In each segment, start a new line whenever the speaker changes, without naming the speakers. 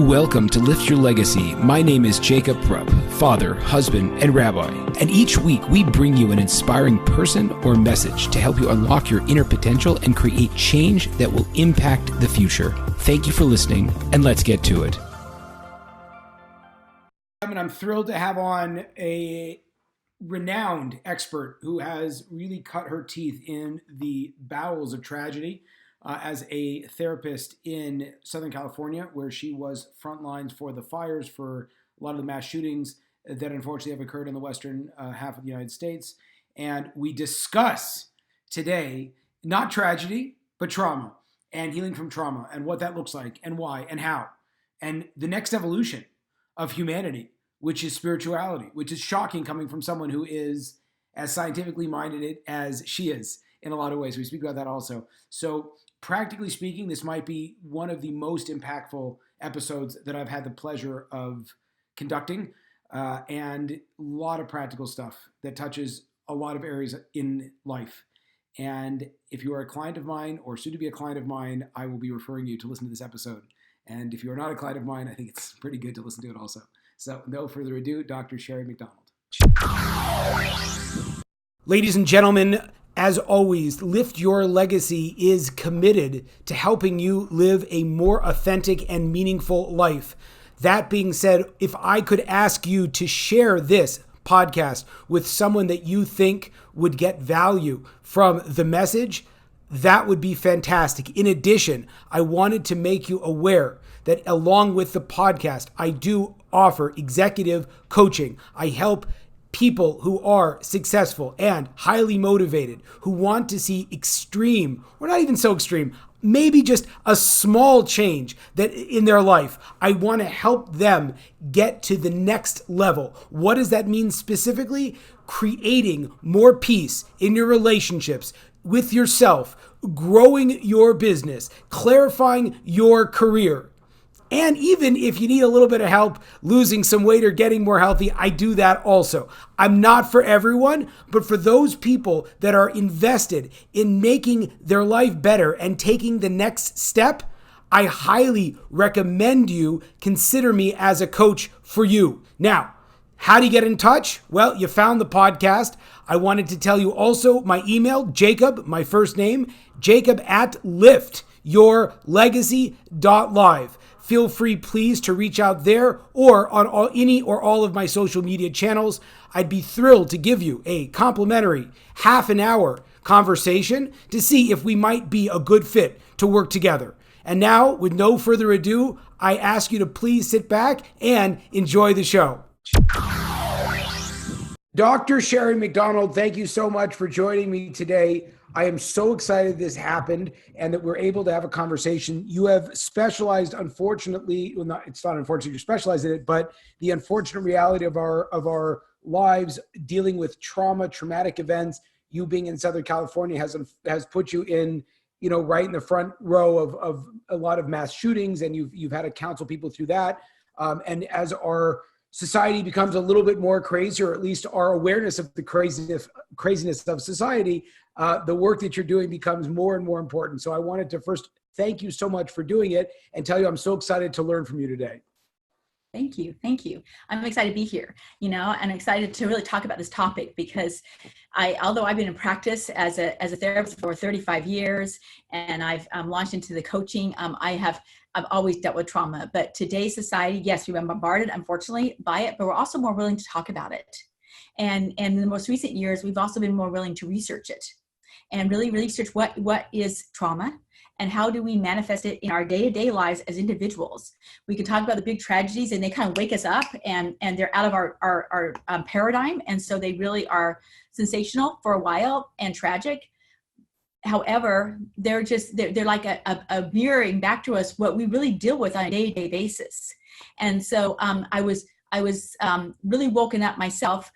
Welcome to Lift Your Legacy. My name is Jacob Prupp, father, husband, and rabbi. And each week we bring you an inspiring person or message to help you unlock your inner potential and create change that will impact the future. Thank you for listening, and let's get to it.
And I'm thrilled to have on a renowned expert who has really cut her teeth in the bowels of tragedy as a therapist in Southern California, where she was front lines for the fires for a lot of the mass shootings that unfortunately have occurred in the western half of the United States. And we discuss today not tragedy, but trauma and healing from trauma and what that looks like and why and how. And the next evolution of humanity, which is spirituality, which is shocking coming from someone who is as scientifically minded as she is in a lot of ways. We speak about that also. So practically speaking, this might be one of the most impactful episodes that I've had the pleasure of conducting, and a lot of practical stuff that touches a lot of areas in life. And if you are a client of mine or soon to be a client of mine, I will be referring you to listen to this episode. And if you are not a client of mine, I think it's pretty good to listen to it also. So no further ado, Dr. Cheri McDonald. Ladies and gentlemen, as always, Lift Your Legacy is committed to helping you live a more authentic and meaningful life. That being said, if I could ask you to share this podcast with someone that you think would get value from the message, that would be fantastic. In addition, I wanted to make you aware that along with the podcast, I do offer executive coaching. I help people who are successful and highly motivated, who want to see extreme, or not even so extreme, maybe just a small change that in their life. I want to help them get to the next level. What does that mean specifically? Creating more peace in your relationships with yourself, growing your business, clarifying your career. And even if you need a little bit of help losing some weight or getting more healthy, I do that also. I'm not for everyone, but for those people that are invested in making their life better and taking the next step, I highly recommend you consider me as a coach for you. Now, how do you get in touch? Well, you found the podcast. I wanted to tell you also my email, Jacob, my first name, jacob@liftyourlegacy.live. Feel free, please, to reach out there or on any or all of my social media channels. I'd be thrilled to give you a complimentary half an hour conversation to see if we might be a good fit to work together. And now, with no further ado, I ask you to please sit back and enjoy the show. Dr. Cheri McDonald, thank you so much for joining me today. I am so excited this happened and that we're able to have a conversation. You have specialized, unfortunately, it's not unfortunate you're specialized in it, but the unfortunate reality of our lives dealing with trauma, traumatic events. You being in Southern California has put you in, right in the front row of a lot of mass shootings, and you've had to counsel people through that. And as our society becomes a little bit more crazy, or at least our awareness of the craziness of society, the work that you're doing becomes more and more important. So I wanted to first thank you so much for doing it and tell you I'm so excited to learn from you today.
Thank you. Thank you. I'm excited to be here, and excited to really talk about this topic because although I've been in practice as a therapist for 35 years and I've launched into the coaching, I've always dealt with trauma. But today's society, yes, we've been bombarded, unfortunately, by it, but we're also more willing to talk about it. And in the most recent years, we've also been more willing to research it and really research what is trauma and how do we manifest it in our day-to-day lives as individuals. We can talk about the big tragedies and they kind of wake us up and they're out of our paradigm. And so they really are sensational for a while and tragic. However, they're like a mirroring back to us what we really deal with on a day-to-day basis. And so I was really woken up myself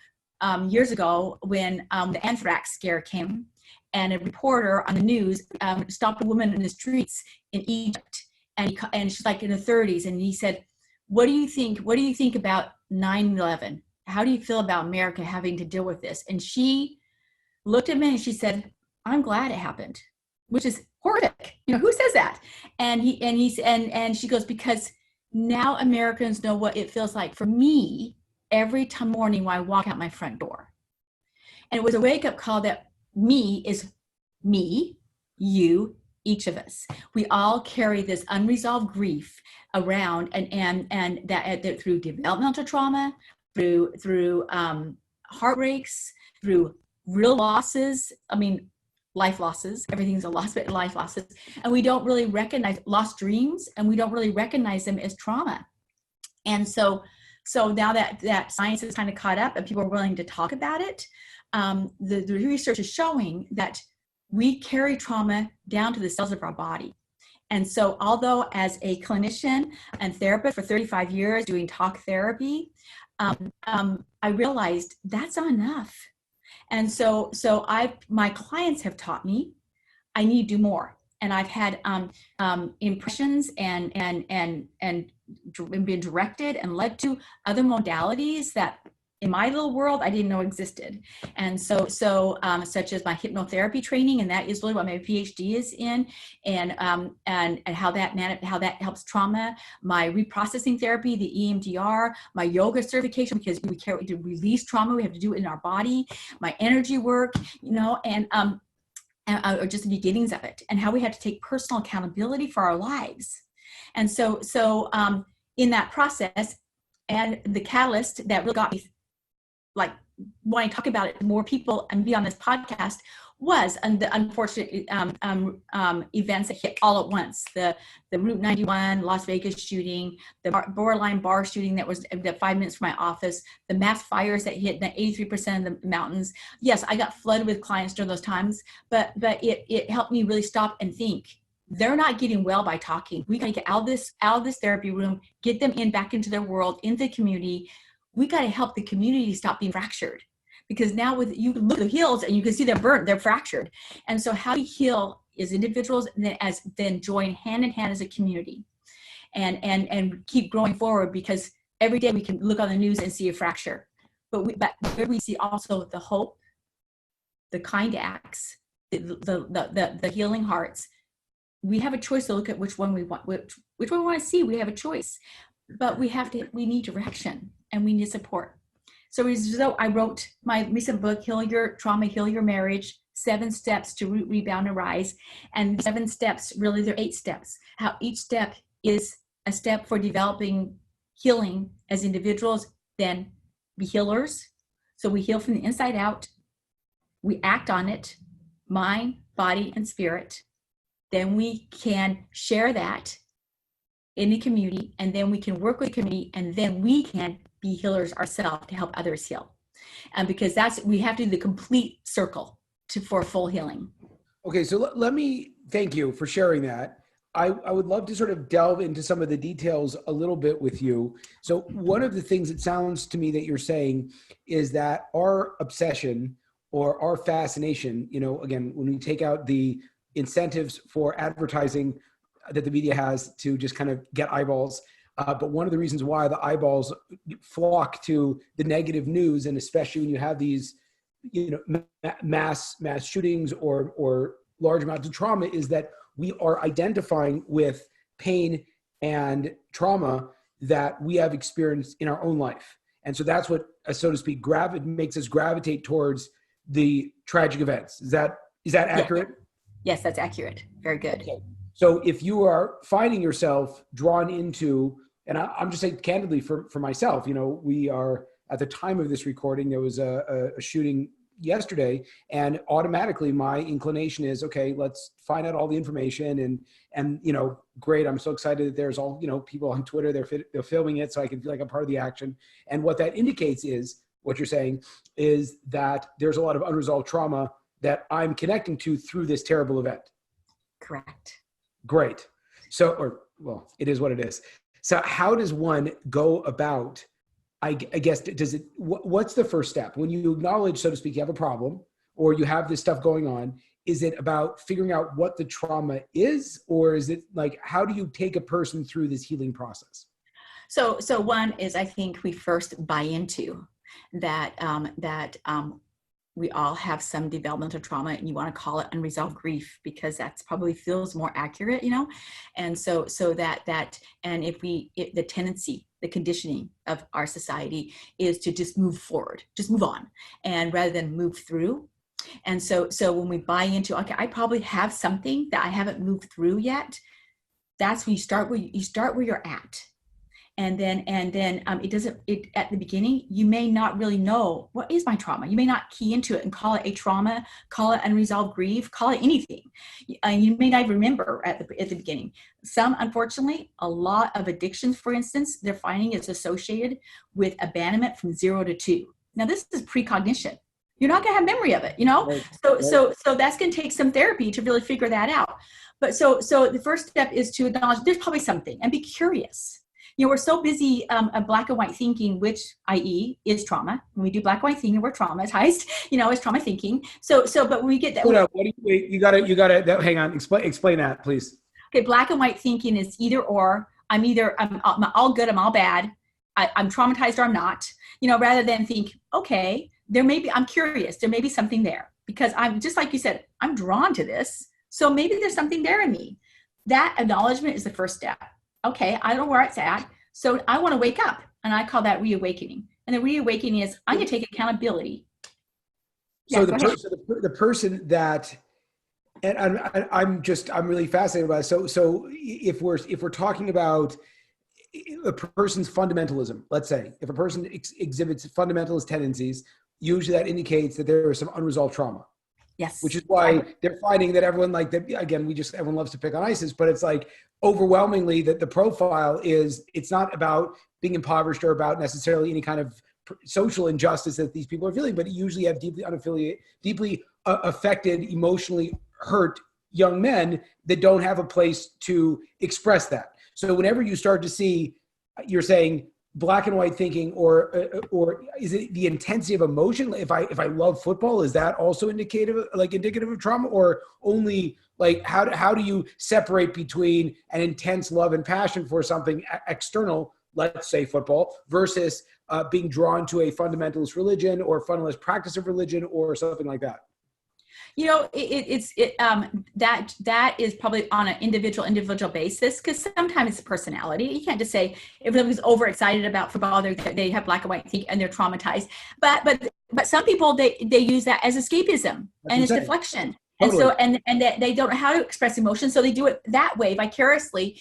years ago when the anthrax scare came, and a reporter on the news stopped a woman in the streets in Egypt, and she's like in the 30s, and he said, "What do you think? What do you think about 9/11? How do you feel about America having to deal with this?" And she looked at me and she said, "I'm glad it happened," which is horrific. Who says that? And she goes, because now Americans know what it feels like for me every time morning when I walk out my front door. And it was a wake-up call that me is me, you, each of us. We all carry this unresolved grief around, and that through developmental trauma, through heartbreaks, through real losses. I mean, life losses. Everything's a loss, but life losses. And we don't really recognize lost dreams, and we don't really recognize them as trauma. And so now that science is kind of caught up and people are willing to talk about it, the research is showing that we carry trauma down to the cells of our body. And so although as a clinician and therapist for 35 years doing talk therapy, I realized that's not enough. And so my clients have taught me I need to do more. And I've had impressions and been directed and led to other modalities that in my little world I didn't know existed. And so such as my hypnotherapy training, and that is really what my PhD is in, and how that helps trauma. My reprocessing therapy, the EMDR, my yoga certification, because we to release trauma, we have to do it in our body. My energy work, and or just the beginnings of it, and how we have to take personal accountability for our lives. And so in that process, and the catalyst that really got me like wanting to talk about it to more people and be on this podcast was the unfortunate events that hit all at once. The Route 91 Las Vegas shooting, the borderline bar shooting that was 5 minutes from my office, the mass fires that hit the 83% of the mountains. Yes, I got flooded with clients during those times, but it helped me really stop and think. They're not getting well by talking. We got to get out of this therapy room, get them back into their world, into the community. We got to help the community stop being fractured, because now you look at the heels and you can see they're burnt, they're fractured. And so how we heal as individuals, and then join hand in hand as a community, and keep growing forward, because every day we can look on the news and see a fracture, but where we see also the hope, the kind acts, the healing hearts. We have a choice to look at which one we want to see. We have a choice, but we need direction, and we need support. So I wrote my recent book, Heal Your Trauma, Heal Your Marriage, 7 Steps to Rebound and Rise. And 7 steps, really there are 8 steps. How each step is a step for developing healing as individuals, then be healers. So we heal from the inside out. We act on it, mind, body, and spirit. Then we can share that in the community, and then we can work with the community, and then we can be healers ourselves to help others heal. And because we have to do the complete circle for full healing.
Okay, so let me thank you for sharing that. I would love to sort of delve into some of the details a little bit with you. So one of the things it sounds to me that you're saying is that our obsession or our fascination, again, when we take out the incentives for advertising that the media has to just kind of get eyeballs. But one of the reasons why the eyeballs flock to the negative news, and especially when you have these, mass shootings or large amounts of trauma, is that we are identifying with pain and trauma that we have experienced in our own life. And so that's what, so to speak, makes us gravitate towards the tragic events. Is that accurate?
Yes, that's accurate. Very good.
Okay. So if you are finding yourself drawn into, and I'm just saying candidly for myself, we are at the time of this recording, there was a shooting yesterday, and automatically my inclination is, okay, let's find out all the information, and great. I'm so excited that there's all, people on Twitter, they're filming it so I can feel like I'm part of the action. And what that indicates is, what you're saying is that there's a lot of unresolved trauma that I'm connecting to through this terrible event.
Correct.
Great. So, it is what it is. So how does one go about, I guess, what's the first step? When you acknowledge, so to speak, you have a problem or you have this stuff going on, is it about figuring out what the trauma is, or is it like, how do you take a person through this healing process?
So one is, I think we first buy into that we all have some developmental trauma, and you want to call it unresolved grief because that's probably feels more accurate, and so and the tendency, the conditioning of our society is to just move forward, just move on, and rather than move through. And so when we buy into, okay, I probably have something that I haven't moved through yet, that's when you start where you're at. And then at the beginning, you may not really know what is my trauma. You may not key into it and call it a trauma, call it unresolved grief, call it anything. You may not even remember at the beginning. Some, unfortunately, a lot of addictions, for instance, they're finding is associated with abandonment from 0 to 2. Now, this is precognition. You're not going to have memory of it, Right. So that's going to take some therapy to really figure that out. But so the first step is to acknowledge there's probably something and be curious. We're so busy black and white thinking, which, i.e., is trauma. When we do black and white thinking, we're traumatized. Is trauma thinking. But when we get that,
hold on. You gotta hang on. Explain that, please.
Okay, black and white thinking is either or. I'm all good, I'm all bad. I'm traumatized or I'm not. Rather than think, okay, I'm curious. There may be something there because I'm just like you said. I'm drawn to this, so maybe there's something there in me. That acknowledgement is the first step. Okay, I don't know where it's at, so I want to wake up, and I call that reawakening. And the reawakening is I'm going to take accountability.
So the person that, and I'm really fascinated by it. So if we're talking about a person's fundamentalism, let's say if a person exhibits fundamentalist tendencies, usually that indicates that there is some unresolved trauma.
Yes.
Which is why they're finding that everyone everyone loves to pick on ISIS, but it's like overwhelmingly that the profile is, it's not about being impoverished or about necessarily any kind of social injustice that these people are feeling, but usually have deeply affected, emotionally hurt young men that don't have a place to express that. So whenever you start to see, you're saying black and white thinking, or is it the intensity of emotion? If I love football, is that also indicative of trauma, or only how do you separate between an intense love and passion for something external, let's say football, versus being drawn to a fundamentalist religion or fundamentalist practice of religion or something like that?
That is probably on an individual basis, because sometimes it's personality. You can't just say if somebody's overexcited about football, they have black and white thinking and they're traumatized. But some people they use that as escapism and it's deflection. Totally. And so they don't know how to express emotion, so they do it that way vicariously.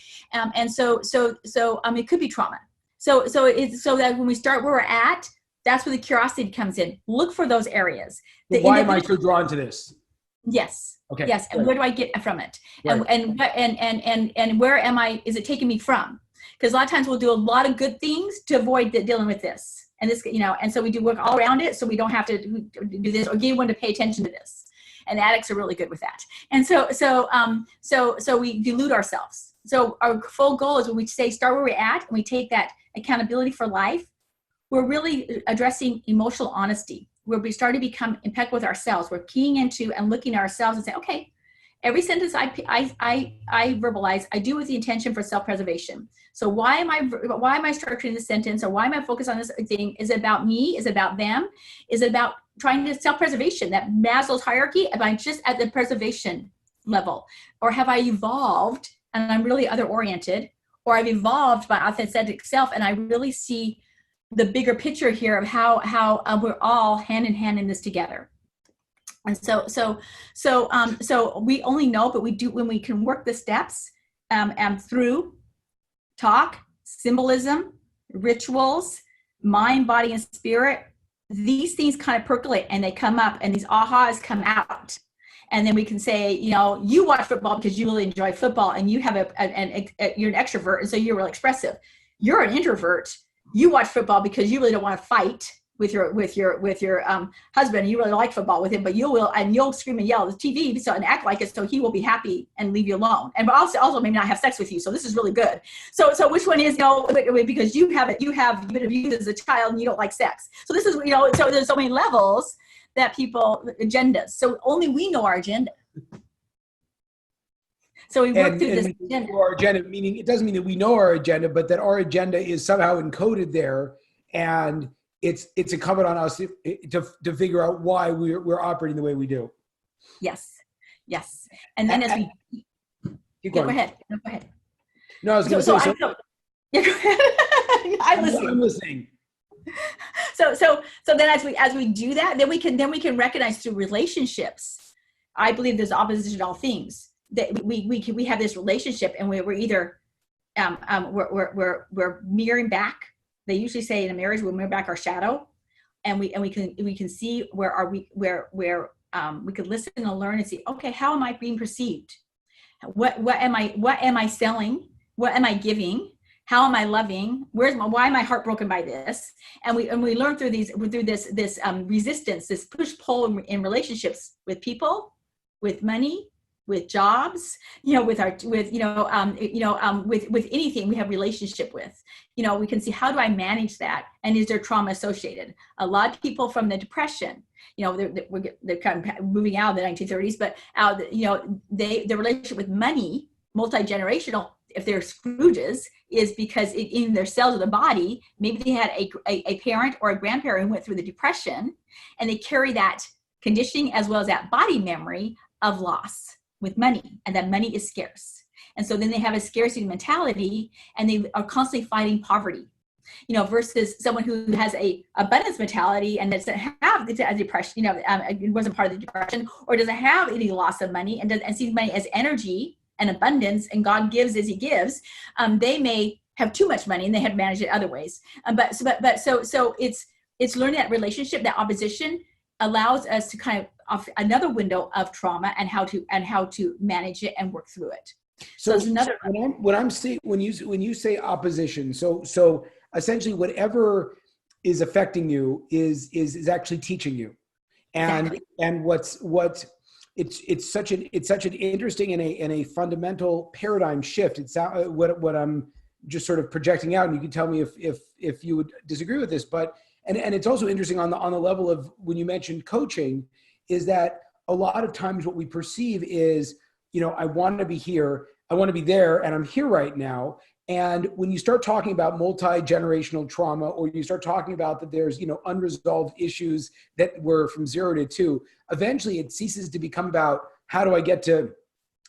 So it could be trauma. So that when we start where we're at, that's where the curiosity comes in. Look for those areas.
Why am I so drawn to this?
Yes.
Okay.
Yes. And where do I get from it?
Right.
And where am I? Is it taking me from? Because a lot of times we'll do a lot of good things to avoid dealing with this and this. And so we do work all around it, so we don't have to do this or get anyone to pay attention to this. And addicts are really good with that. And so we delude ourselves. So our full goal is when we say start where we're at and we take that accountability for life, we're really addressing emotional honesty, where we start to become impeccable with ourselves. We're keying into and looking at ourselves and say, okay, every sentence I verbalize, I do with the intention for self-preservation. So why am I structuring this sentence, or why am I focused on this thing? Is it about me? Is it about them? Is it about trying to self-preservation, that Maslow's hierarchy? Am I just at the preservation level? Or have I evolved and I'm really other-oriented? Or I've evolved my authentic self and I really see the bigger picture here of how we're all hand in hand in this together. And so we only know, but we do when we can work the steps through talk, symbolism, rituals, mind, body, and spirit. These things kind of percolate and they come up, and these ahas come out. And then we can say, you watch football because you really enjoy football, and you have you're an extrovert, and so you're really expressive. You're an introvert. You watch football because you really don't want to fight with your husband. You really like football with him, but you'll scream and yell at the TV and act like it, so he will be happy and leave you alone. And also maybe not have sex with you. So this is really good. So which one is because you've been abused as a child and you don't like sex. So this is so there's so many levels that people agendas. So only we know our agenda. So we work through this agenda.
Our agenda, meaning it doesn't mean that we know our agenda, but that our agenda is somehow encoded there, and it's incumbent on us to figure out why we're operating the way we do.
Yes. And then as we go ahead. No, go ahead.
No, I was going to say.
Yeah, go ahead. I'm listening. So then as we do that, then we can recognize through relationships. I believe there's opposition to all things, that we have this relationship, and we're either we're mirroring back. They usually say in a marriage, we'll mirror back our shadow, and we can see where we could listen and learn and see, okay, how am I being perceived? What am I selling? What am I giving? How am I loving? Why am I heartbroken by this? And we learn through this resistance, this push pull in relationships with people, with money, with jobs, with anything we have relationship with. We can see, how do I manage that? And is there trauma associated? A lot of people from the Depression, they're kind of moving out of the 1930s, but their relationship with money, multi-generational, if they're Scrooges, is because in their cells of the body, maybe they had a parent or a grandparent who went through the Depression, and they carry that conditioning as well as that body memory of loss with money, and that money is scarce. And so then they have a scarcity mentality, and they are constantly fighting poverty, versus someone who has a abundance mentality and doesn't have a depression, it wasn't part of the Depression, or doesn't have any loss of money, and sees money as energy and abundance, and God gives as he gives. They may have too much money and they have managed it other ways. So it's learning that relationship, that opposition allows us to kind of another window of trauma and how to manage it and work through it. So there's another.
When you say opposition, so essentially whatever is affecting you is actually teaching you, and it's such an interesting and a fundamental paradigm shift. It's what I'm just sort of projecting out, and you can tell me if you would disagree with this, but and it's also interesting on the level of when you mentioned coaching, is that a lot of times what we perceive is, I want to be here, I want to be there, and I'm here right now. And when you start talking about multi-generational trauma, or you start talking about that there's, unresolved issues that were from 0 to 2, eventually it ceases to become about how do I get to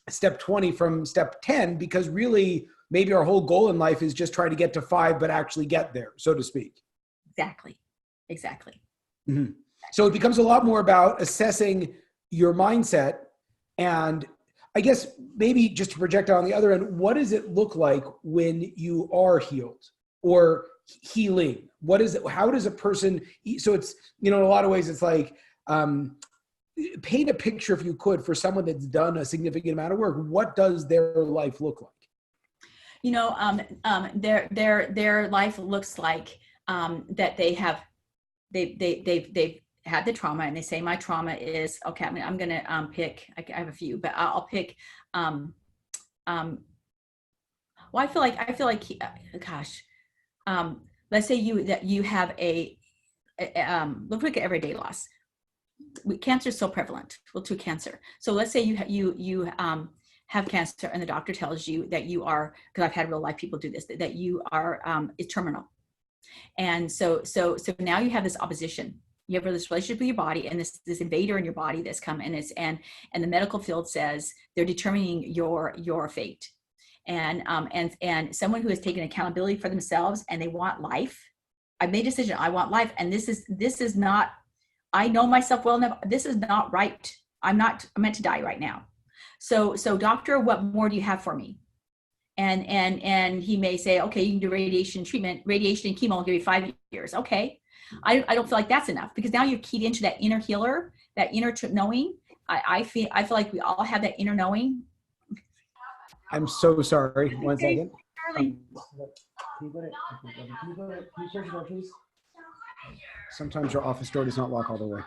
step 20 from step 10, because really maybe our whole goal in life is just try to get to 5, but actually get there, so to speak.
Exactly.
Mm-hmm. So it becomes a lot more about assessing your mindset, and I guess maybe just to project out on the other end, what does it look like when you are healed or healing? What is it? How does a person, so it's, in a lot of ways it's like, paint a picture, if you could, for someone that's done a significant amount of work. What does their life look like?
Their life looks like that they've had the trauma, and they say, my trauma is, okay, I'm going to pick, I have a few, but I'll pick, well, I feel like, let's say you have let's look at everyday loss. Cancer is so prevalent. Well, to cancer. So let's say you have cancer, and the doctor tells you that you are, because I've had real life people do this, that you are, is terminal. And so now you have this opposition. You have this relationship with your body, and this invader in your body that's come, and the medical field says they're determining your fate. And someone who has taken accountability for themselves and they want life. I've made a decision. I want life, and this is not. I know myself well enough. This is not right. I'm meant to die right now. So doctor, what more do you have for me? And he may say, okay, you can do radiation treatment, radiation and chemo will give you 5 years. Okay. I don't feel like that's enough, because now you're keyed into that inner healer, that inner knowing. I feel like we all have that inner knowing.
I'm so sorry. One second.
Can
you search the door, please? Sometimes your office door does not lock all the way.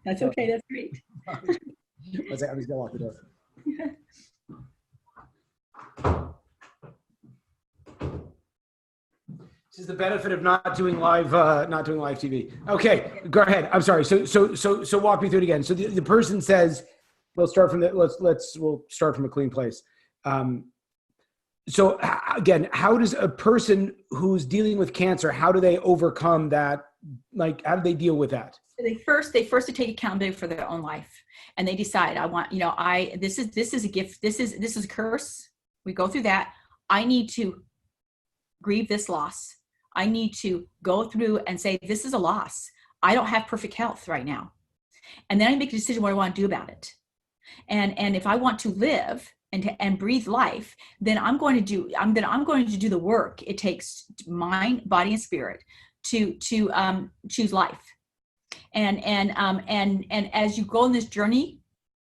That's okay. That's great.
I'm just gonna lock the door. This is the benefit of not doing live TV. Okay, go ahead. I'm sorry. So walk me through it again. So the person says, we'll start from we'll start from a clean place. So again, how does a person who's dealing with cancer, how do they overcome that? Like, how do they deal with that?
They first take accountability for their own life, and they decide, I want, this is a gift. This is a curse. We go through that. I need to grieve this loss. I need to go through and say, this is a loss. I don't have perfect health right now. And then I make a decision what I want to do about it. And if I want to live and breathe life, then I'm going to do the work it takes, mind, body, and spirit, to choose life. And as you go on this journey,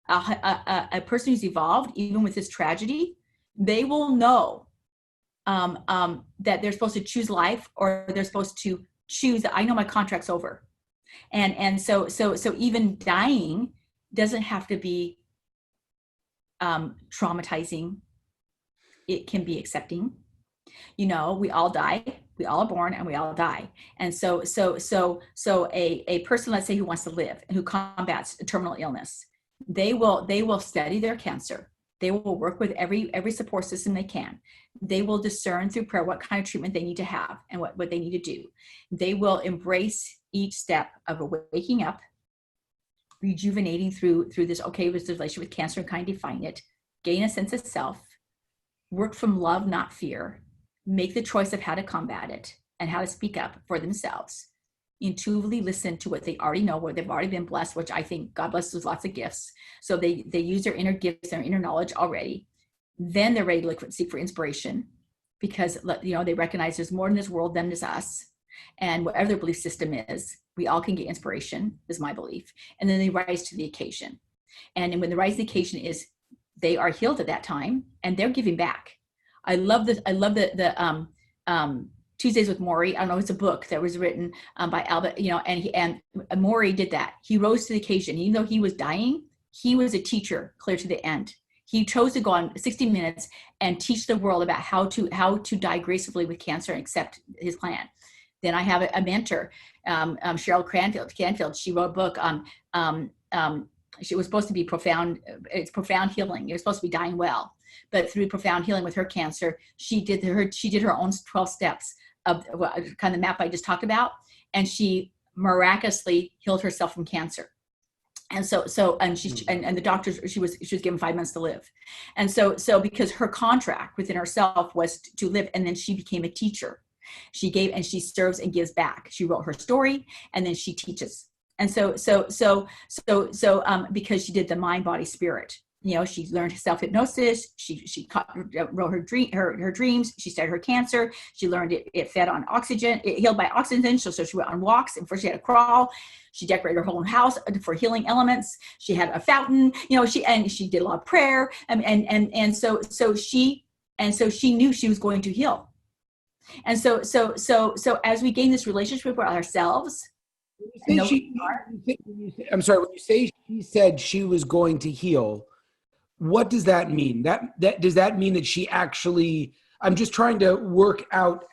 a person who's evolved, even with this tragedy, they will know that they're supposed to choose life, or they're supposed to choose that I know my contract's over. And so even dying doesn't have to be traumatizing. It can be accepting. We all die. We all are born and we all die. And so a person, let's say, who wants to live and who combats a terminal illness, they will study their cancer. They will work with every support system they can. They will discern through prayer what kind of treatment they need to have and what they need to do. They will embrace each step of waking up, rejuvenating through this, okay, with the relationship with cancer and kind of define it, gain a sense of self, work from love, not fear, make the choice of how to combat it and how to speak up for themselves, intuitively listen to what they already know, where they've already been blessed, which I think God blesses with lots of gifts. So they use their inner gifts, their inner knowledge already. Then they're ready to seek for inspiration, because they recognize there's more in this world than is us. And whatever their belief system is, we all can get inspiration, is my belief. And then they rise to the occasion. And when the rise to the occasion is, they are healed at that time and they're giving back. I love the Tuesdays with Maury. I don't know, it's a book that was written by Albert, and Maury did that. He rose to the occasion. Even though he was dying, he was a teacher clear to the end. He chose to go on 60 Minutes and teach the world about how to die gracefully with cancer and accept his plan. Then I have a mentor, Cheryl Canfield. She wrote a book. She was supposed to be profound. It's profound healing. You're supposed to be dying well, but through profound healing with her cancer, she did her own 12 steps of kind of the map I just talked about, and she miraculously healed herself from cancer. And so the doctors, she was given 5 months to live, and so because her contract within herself was to live, and then she became a teacher. She gave, and she serves and gives back. She wrote her story, and then she teaches. And so because she did the mind, body, spirit, she learned self-hypnosis. She wrote her dreams. She studied her cancer. She learned it fed on oxygen. It healed by oxygen. So she went on walks, and first she had to crawl. She decorated her whole house for healing elements. She had a fountain, she did a lot of prayer. And so she knew she was going to heal. And so as we gain this relationship with ourselves,
I'm sorry, when you say she said she was going to heal, what does that mean? That does that mean that she actually, I'm just trying to work out,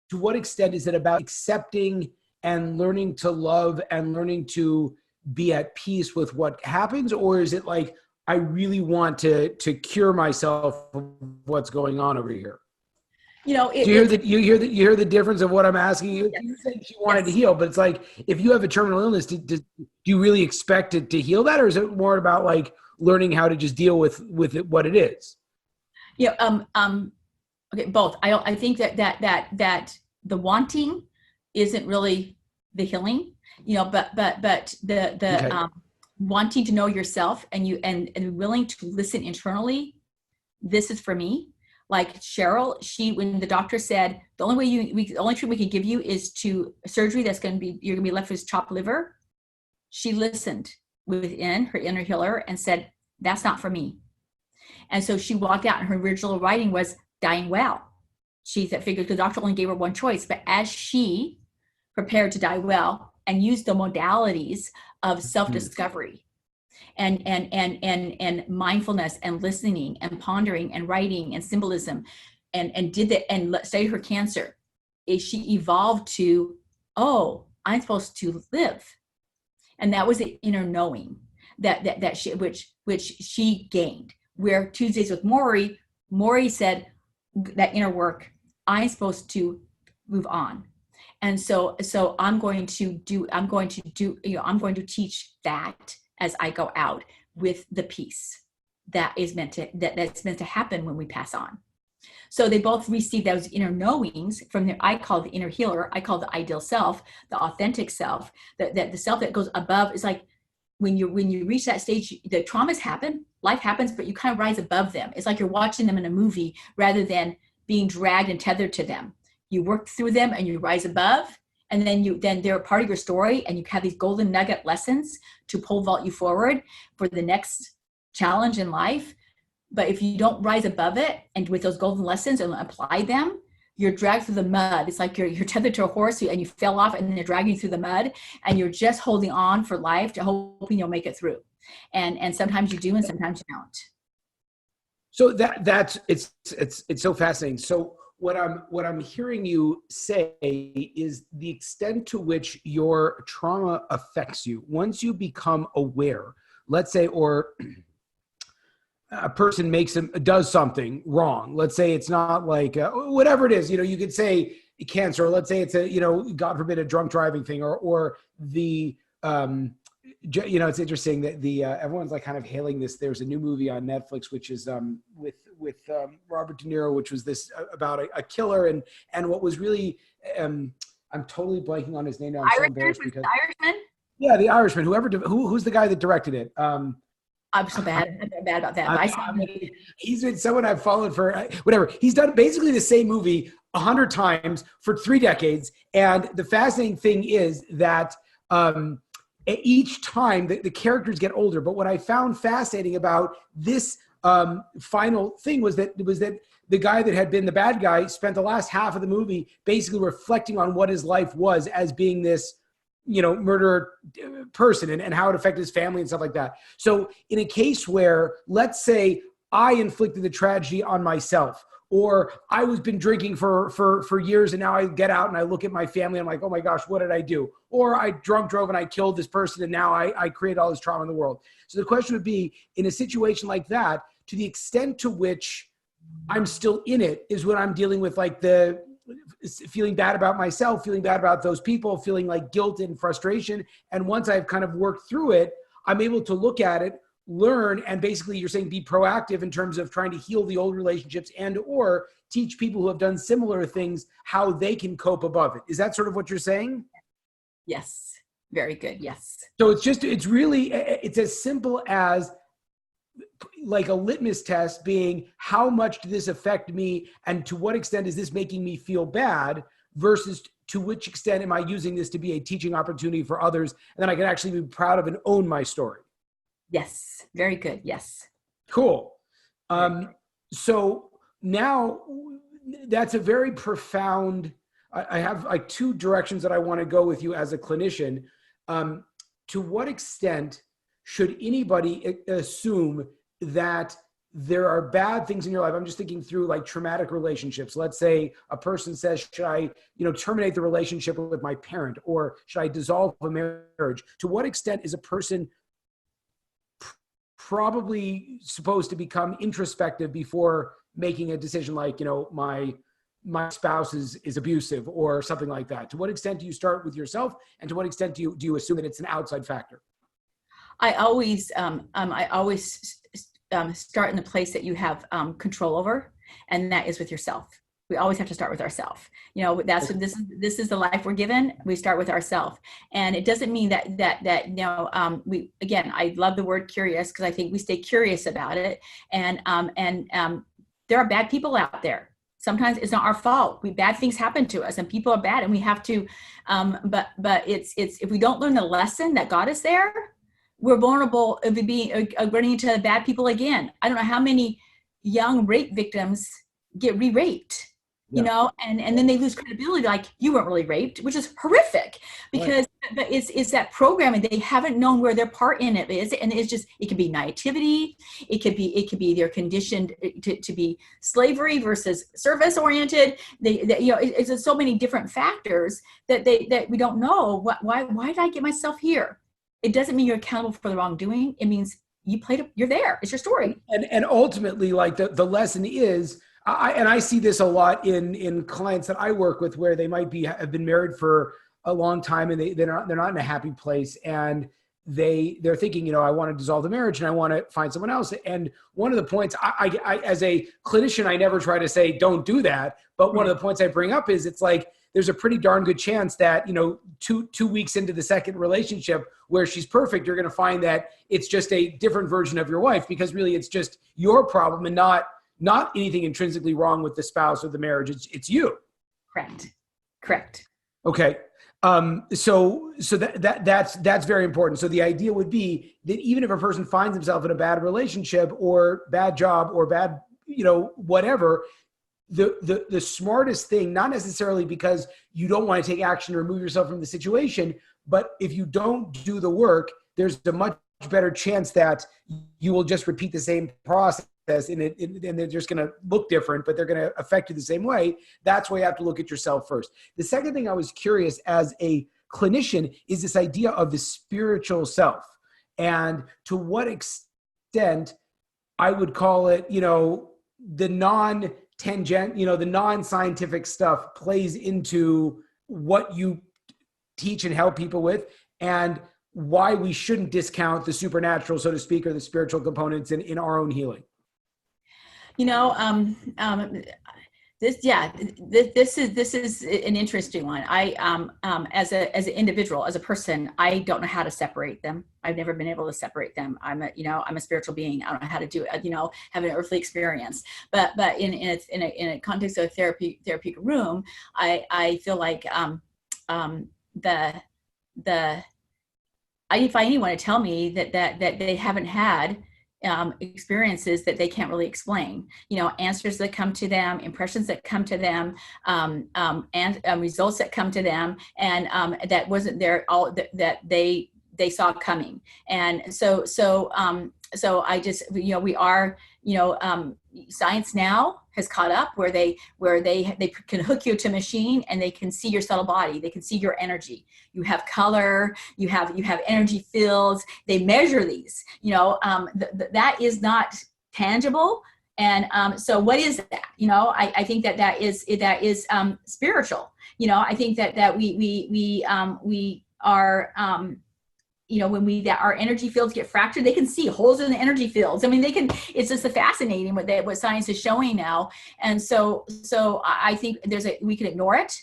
to what extent is it about accepting and learning to love and learning to be at peace with what happens? Or is it like, I really want to cure myself of what's going on over here? You hear the difference of what I'm asking you? Yes. You said she wanted to heal, but it's like, if you have a terminal illness, do you really expect it to heal that? Or is it more about like learning how to just deal with it, what it is?
Okay, both. I think that the wanting isn't really the healing, but the okay. Wanting to know yourself and willing to listen internally. This is for me. Like Cheryl, when the doctor said the only treatment we can give you is to surgery you're going to be left with chopped liver. She listened within her inner healer and said, that's not for me. And so she walked out, and her original writing was dying well. She figured the doctor only gave her one choice, but as she prepared to die well and used the modalities of self-discovery, and mindfulness and listening and pondering and writing and symbolism and did that and studied her cancer, she evolved to, oh, I'm supposed to live. And that was the inner knowing that she, which she gained. Where Tuesdays with Maury Maury said that inner work, I'm supposed to move on. And so I'm going to teach that as I go out with the peace that's meant to happen when we pass on. So they both receive those inner knowings from I call the inner healer, I call the ideal self, the authentic self, the self that goes above. Is like when you reach that stage, the traumas happen, life happens, but you kind of rise above them. It's like you're watching them in a movie rather than being dragged and tethered to them. You work through them and you rise above, and then they're a part of your story, and you have these golden nugget lessons to pole vault you forward for the next challenge in life. But if you don't rise above it and with those golden lessons and apply them, you're dragged through the mud. It's like you're tethered to a horse and you fell off, and then they're dragging you through the mud, and you're just holding on for life to hoping you'll make it through. And sometimes you do, and sometimes you don't.
So it's so fascinating. So what I'm hearing you say is the extent to which your trauma affects you. Once you become aware, let's say, or a person does something wrong. Let's say it's not like whatever it is, you could say cancer, or let's say it's a, God forbid, a drunk driving thing, or the, it's interesting that everyone's like kind of hailing this. There's a new movie on Netflix, which is with Robert De Niro, which was this about a killer, and what was really, I'm totally blanking on his name now. I'm so embarrassed because
the Irishman.
Yeah, the Irishman. Who's the guy that directed it?
I'm so bad. I'm bad about that.
He's been someone I've followed for whatever. He's done basically the same movie 100 times for 3 decades. And the fascinating thing is that each time the characters get older. But what I found fascinating about this final thing was that the guy that had been the bad guy spent the last half of the movie basically reflecting on what his life was as being this murderer person and how it affected his family and stuff like that. So in a case where, let's say, I inflicted the tragedy on myself, or I was been drinking for years and now I get out and I look at my family and I'm like, oh my gosh, what did I do? Or I drunk drove and I killed this person and now I create all this trauma in the world. So the question would be, in a situation like that, to the extent to which I'm still in it is when I'm dealing with like the feeling bad about myself, feeling bad about those people, feeling like guilt and frustration. And once I've kind of worked through it, I'm able to look at it, learn, and basically you're saying be proactive in terms of trying to heal the old relationships and or teach people who have done similar things how they can cope above it. Is that sort of what you're saying?
Yes. Very good. Yes.
So it's as simple as like a litmus test being, how much did this affect me and to what extent is this making me feel bad versus to which extent am I using this to be a teaching opportunity for others, and then I can actually be proud of and own my story.
Yes. Very good. Yes.
Cool. So now that's a very profound, I have like 2 directions that I want to go with you as a clinician. To what extent should anybody assume that there are bad things in your life? I'm just thinking through like traumatic relationships. Let's say a person says, should I, terminate the relationship with my parent, or should I dissolve a marriage? To what extent is a person probably supposed to become introspective before making a decision like, my spouse is abusive or something like that? To what extent do you start with yourself, and to what extent do you assume that it's an outside factor?
I always start in the place that you have control over, and that is with yourself. We always have to start with ourselves. This is the life we're given. We start with ourselves, and it doesn't mean that I love the word curious, because I think we stay curious about it, and there are bad people out there. Sometimes it's not our fault. Bad things happen to us, and people are bad, and we have to. But it's if we don't learn the lesson that got us there, we're vulnerable of running into bad people again. I don't know how many young rape victims get re-raped, and then they lose credibility, like, you weren't really raped, which is horrific, because but it's that programming. They haven't known where their part in it is, and it's just, it could be naivety, it could be they're conditioned to be slavery versus service oriented. It's so many different factors that we don't know. Why did I get myself here? It doesn't mean you're accountable for the wrongdoing. It means you're there. It's your story.
And ultimately, like the lesson is, I see this a lot in clients that I work with, where they might have been married for a long time, and they're not in a happy place, and they're thinking, I want to dissolve the marriage and I want to find someone else. And one of the points I as a clinician, I never try to say don't do that, but one of the points I bring up is, it's like, there's a pretty darn good chance that, 2 weeks into the second relationship where she's perfect, you're going to find that it's just a different version of your wife, because really it's just your problem and not anything intrinsically wrong with the spouse or the marriage. It's you.
Correct.
Okay. So that's very important. So the idea would be that even if a person finds himself in a bad relationship or bad job or bad, whatever, the smartest thing, not necessarily because you don't want to take action to remove yourself from the situation, but if you don't do the work, there's a much better chance that you will just repeat the same process, and they're just going to look different, but they're going to affect you the same way. That's why you have to look at yourself first. The second thing I was curious as a clinician is this idea of the spiritual self, and to what extent I would call it, the non-tangent, the non-scientific stuff plays into what you teach and help people with, and why we shouldn't discount the supernatural, so to speak, or the spiritual components in our own healing.
This is an interesting one. As an individual, as a person, I don't know how to separate them. I've never been able to separate them. I'm a spiritual being. I don't know how to do it, have an earthly experience, but in a context of a therapeutic room, I feel like, I defy anyone to tell me that they haven't had experiences that they can't really explain, answers that come to them, impressions that come to them, and results that come to them, and that wasn't there, all that they saw coming. And so I just, we are, science now has caught up where they can hook you to a machine and they can see your subtle body. They can see your energy. You have color, you have energy fields. They measure these, that is not tangible. And so what is that? I think that is spiritual. I think that we are, when our energy fields get fractured, they can see holes in the energy fields. I mean, it's just fascinating what science is showing now. And so I think we can ignore it,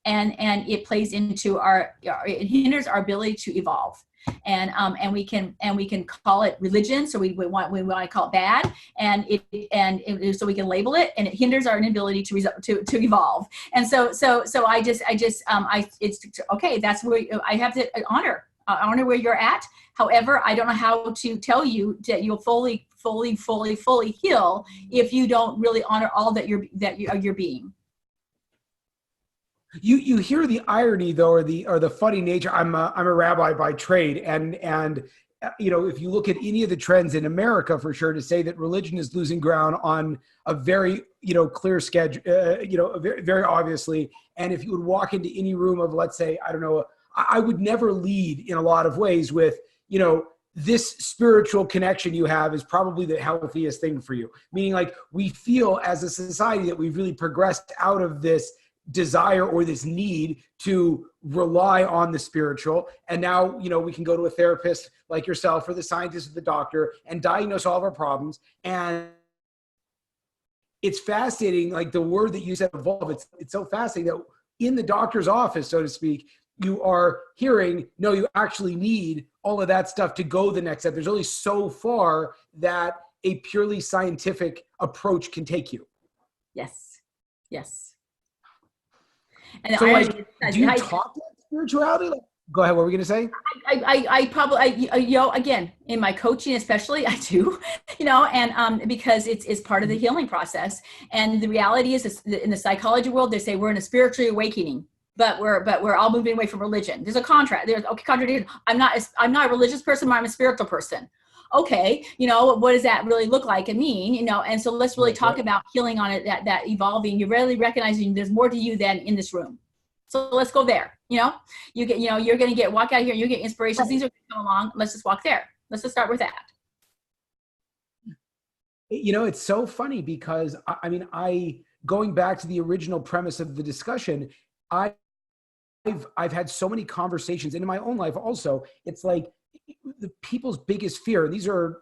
and it plays into it hinders our ability to evolve. And we can call it religion. So we want to call it bad, and so we can label it, and it hinders our inability to evolve. And so it's okay. That's where I have to honor where you're at. However, I don't know how to tell you that you'll fully heal if you don't really honor all that you're being.
You hear the irony though, or the funny nature. I'm a rabbi by trade, and if you look at any of the trends in America, for sure, to say that religion is losing ground on a very clear schedule, very, very obviously. And if you would walk into any room of, let's say, I don't know, I would never lead in a lot of ways with, this spiritual connection you have is probably the healthiest thing for you. Meaning, like, we feel as a society that we've really progressed out of this desire or this need to rely on the spiritual. And now, we can go to a therapist like yourself or the scientist or the doctor and diagnose all of our problems. And it's fascinating, like the word that you said, evolve, it's so fascinating that in the doctor's office, so to speak, you are hearing, no, you actually need all of that stuff to go the next step. There's only so far that a purely scientific approach can take you.
Yes. And
so, do you talk about spirituality? Go ahead. What were we going to say?
I probably, again, in my coaching, especially, I do, and because it's part of the healing process. And the reality is, in the psychology world, they say we're in a spiritual awakening. But we're all moving away from religion. There's a contradiction. I'm not a religious person, but I'm a spiritual person. Okay, what does that really look like and mean? And so let's really talk about healing on it, that evolving. You're really recognizing there's more to you than in this room. So let's go there. You're going to walk out here and you get inspirations. These are going to come along. Let's just walk there. Let's just start with that.
It's so funny because going back to the original premise of the discussion, I've had so many conversations, and in my own life also, it's like the people's biggest fear, and these are,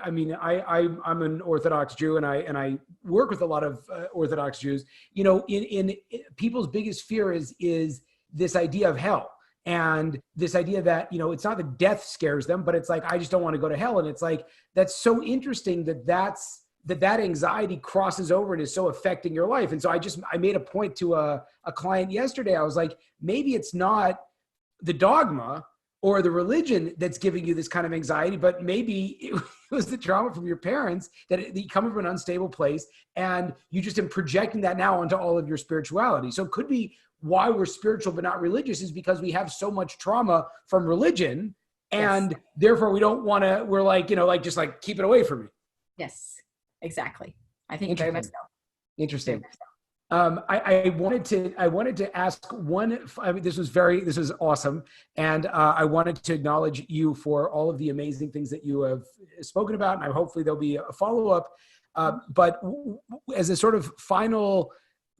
I'm an Orthodox Jew, and I work with a lot of Orthodox Jews. In people's biggest fear is this idea of hell, and this idea that it's not that death scares them, but it's like, I just don't want to go to hell. And it's like, that's so interesting that anxiety crosses over and is so affecting your life. And so I made a point to a client yesterday. I was like, maybe it's not the dogma or the religion that's giving you this kind of anxiety, but maybe it was the trauma from your parents, that you come from an unstable place and you just are projecting that now onto all of your spirituality. So it could be why we're spiritual but not religious is because we have so much trauma from religion, and
Yes.
therefore we don't want to, we're like, just like, keep it away from me.
Yes, exactly. I think very much so.
Interesting.
Very much so.
I wanted to ask one. This was awesome, and I wanted to acknowledge you for all of the amazing things that you have spoken about, and hopefully there'll be a follow up. But as a sort of final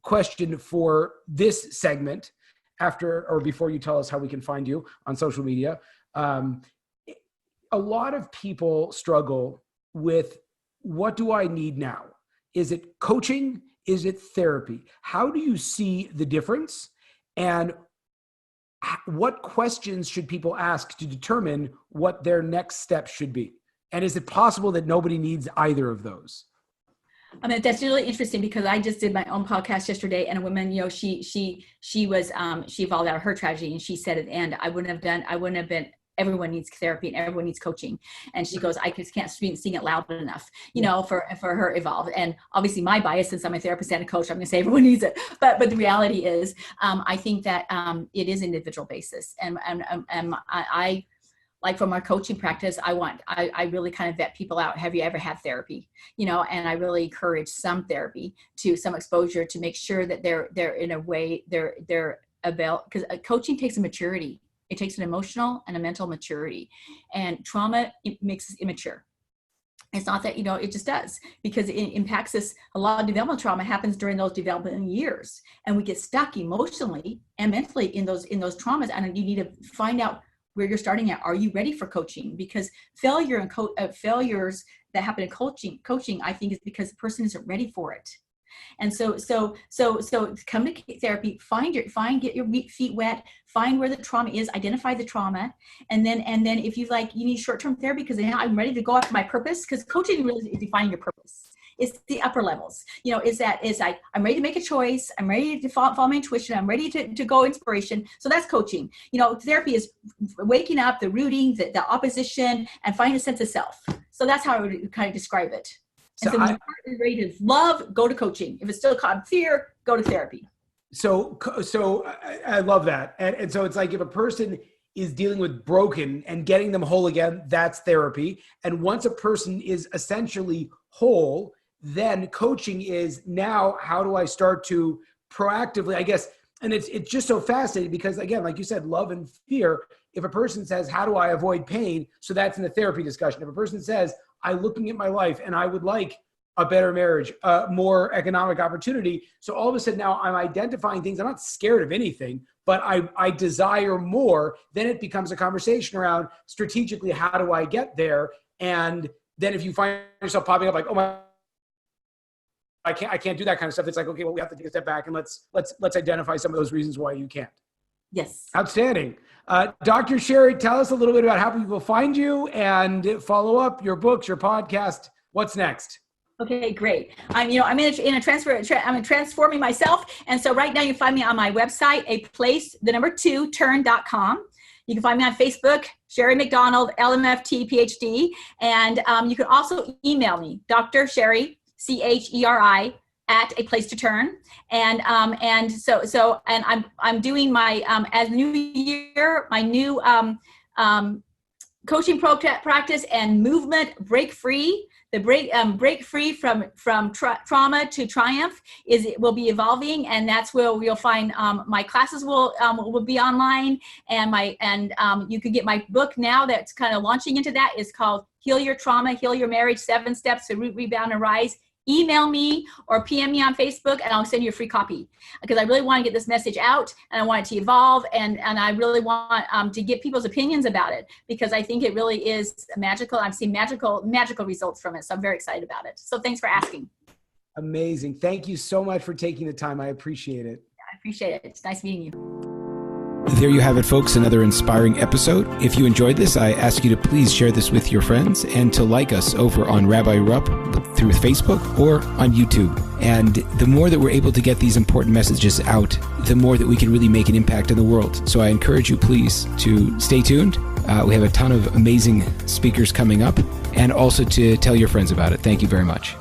question for this segment, after or before you tell us how we can find you on social media, a lot of people struggle with, what do I need now? Is it coaching? Is it therapy? How do you see the difference? And what questions should people ask to determine what their next step should be? And is it possible that nobody needs either of those?
I mean, that's really interesting, because I just did my own podcast yesterday, and a woman, she evolved out of her tragedy, and she said at the end, I wouldn't have been, everyone needs therapy and everyone needs coaching. And she goes, I just can't sing it loud enough, for her evolve. And obviously my bias, since I'm a therapist and a coach, I'm going to say everyone needs it. But the reality is, I think that it is individual basis. And I like, from our coaching practice, I really kind of vet people out. Have you ever had therapy? And I really encourage some therapy, to some exposure, to make sure that they're in a way, they're about, because coaching takes a maturity. It takes an emotional and a mental maturity, and trauma, it makes us immature. It's not that, it just does, because it impacts us. A lot of developmental trauma happens during those development years, and we get stuck emotionally and mentally in those traumas. And you need to find out where you're starting at. Are you ready for coaching? Because failures that happen in coaching, I think, is because the person isn't ready for it. And so come to therapy, get your feet wet, find where the trauma is, identify the trauma. And then if you need short-term therapy, because now I'm ready to go after my purpose, because coaching really is defining your purpose. It's the upper levels, is like, I'm ready to make a choice. I'm ready to follow my intuition. I'm ready to go inspiration. So that's coaching. Therapy is waking up, the rooting, the opposition, and finding a sense of self. So that's how I would kind of describe it. And so when you're ready to love, go to coaching. If it's still caught fear, go to therapy.
So I love that. And so it's like, if a person is dealing with broken and getting them whole again, that's therapy. And once a person is essentially whole, then coaching is, now how do I start to proactively, I guess, and it's just so fascinating, because again, like you said, love and fear. If a person says, how do I avoid pain? So that's in the therapy discussion. If a person says, I'm looking at my life and I would like a better marriage, more economic opportunity. So all of a sudden now I'm identifying things. I'm not scared of anything, but I desire more. Then it becomes a conversation around, strategically, how do I get there? And then if you find yourself popping up like, oh my, I can't do that kind of stuff. It's like, okay, well, we have to take a step back and let's identify some of those reasons why you can't.
Yes.
Outstanding. Dr. Cheri, tell us a little bit about how people find you and follow up your books, your podcast. What's next?
Okay, great. I'm transforming myself. And so right now you find me on my website, turn.com. You can find me on Facebook, Cheri McDonald, LMFT, PhD. And you can also email me, Dr. Cheri, Cheri, at a place to turn. And I'm doing my as new year, my new coaching practice and movement break free. break free from trauma to triumph will be evolving, and that's where you'll find my classes will be online, and you can get my book now that's kind of launching into that. It's called Heal Your Trauma, Heal Your Marriage: 7 Steps to Root, Rebound, and Rise. Email me or PM me on Facebook, and I'll send you a free copy, because I really want to get this message out, and I want it to evolve, and I really want to get people's opinions about it, because I think it really is magical. I've seen magical results from it, so I'm very excited about it. So thanks for asking.
Amazing. Thank you so much for taking the time. I appreciate it.
I appreciate it. It's nice meeting you.
There you have it, folks, another inspiring episode. If you enjoyed this, I ask you to please share this with your friends and to like us over on Rabbi Rupp through Facebook or on YouTube. And the more that we're able to get these important messages out, the more that we can really make an impact in the world. So I encourage you, please, to stay tuned. We have a ton of amazing speakers coming up, and also to tell your friends about it. Thank you very much.